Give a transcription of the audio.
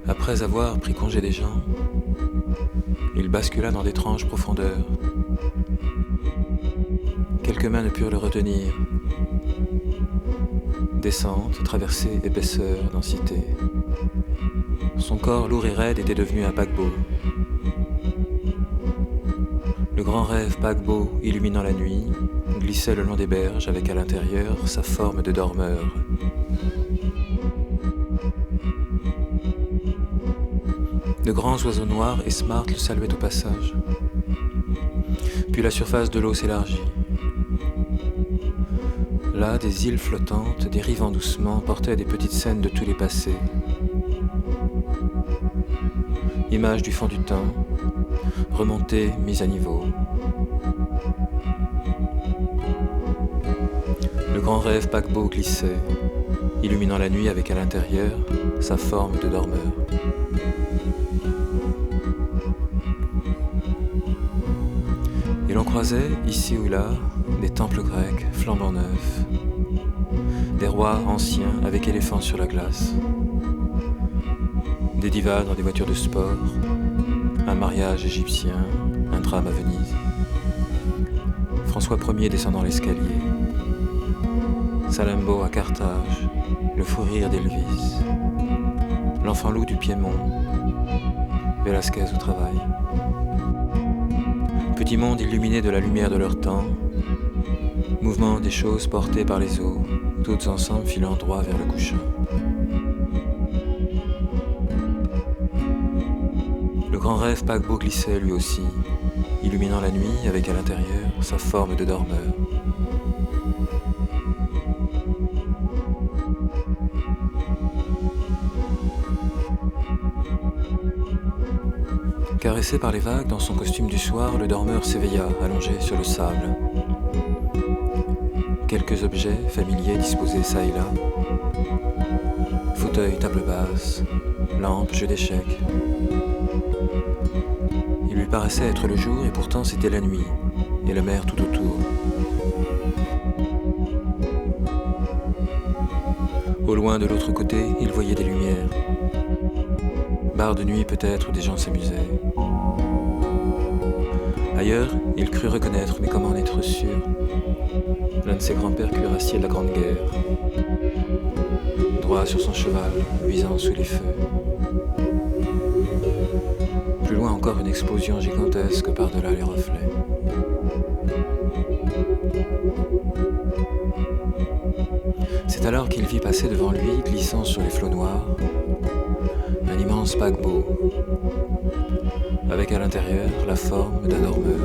Après avoir pris congé des gens, il bascula dans d'étranges profondeurs. Quelques mains ne purent le retenir. Descente, traversée, épaisseur, densité. Son corps lourd et raide était devenu un paquebot. Le grand rêve paquebot illuminant la nuit glissait le long des berges avec à l'intérieur sa forme de dormeur. De grands oiseaux noirs et smart le saluaient au passage. Puis la surface de l'eau s'élargit. Là, des îles flottantes, dérivant doucement, portaient des petites scènes de tous les passés. Images du fond du temps, remontées, mises à niveau. Le grand rêve paquebot glissait, illuminant la nuit avec à l'intérieur sa forme de dormeur. Et l'on croisait, ici ou là, des temples grecs flambant neufs, des rois anciens avec éléphants sur la glace, des divas dans des voitures de sport, un mariage égyptien, un drame à Venise, François Ier descendant l'escalier, Salammbô à Carthage, le fou rire d'Elvis, l'enfant loup du Piémont, Velasquez au travail. Petit monde illuminé de la lumière de leur temps, mouvement des choses portées par les eaux, toutes ensemble filant droit vers le couchant. Le grand rêve paquebot glissait lui aussi, illuminant la nuit avec à l'intérieur sa forme de dormeur. Caressé par les vagues dans son costume du soir, le dormeur s'éveilla, allongé sur le sable. Quelques objets familiers disposés çà et là. Fauteuil, table basse, lampe, jeu d'échecs. Il lui paraissait être le jour et pourtant c'était la nuit, et la mer tout autour. Au loin de l'autre côté, il voyait des lumières. Bar de nuit peut-être où des gens s'amusaient. Ailleurs, il crut reconnaître, mais comment en être sûr, l'un de ses grands-pères cuirassiers de la Grande Guerre, droit sur son cheval, luisant sous les feux. Plus loin encore, une explosion gigantesque par-delà les reflets. C'est alors qu'il vit passer devant lui, glissant sur les flots noirs, un immense paquebot, avec à l'intérieur la forme d'un dormeur.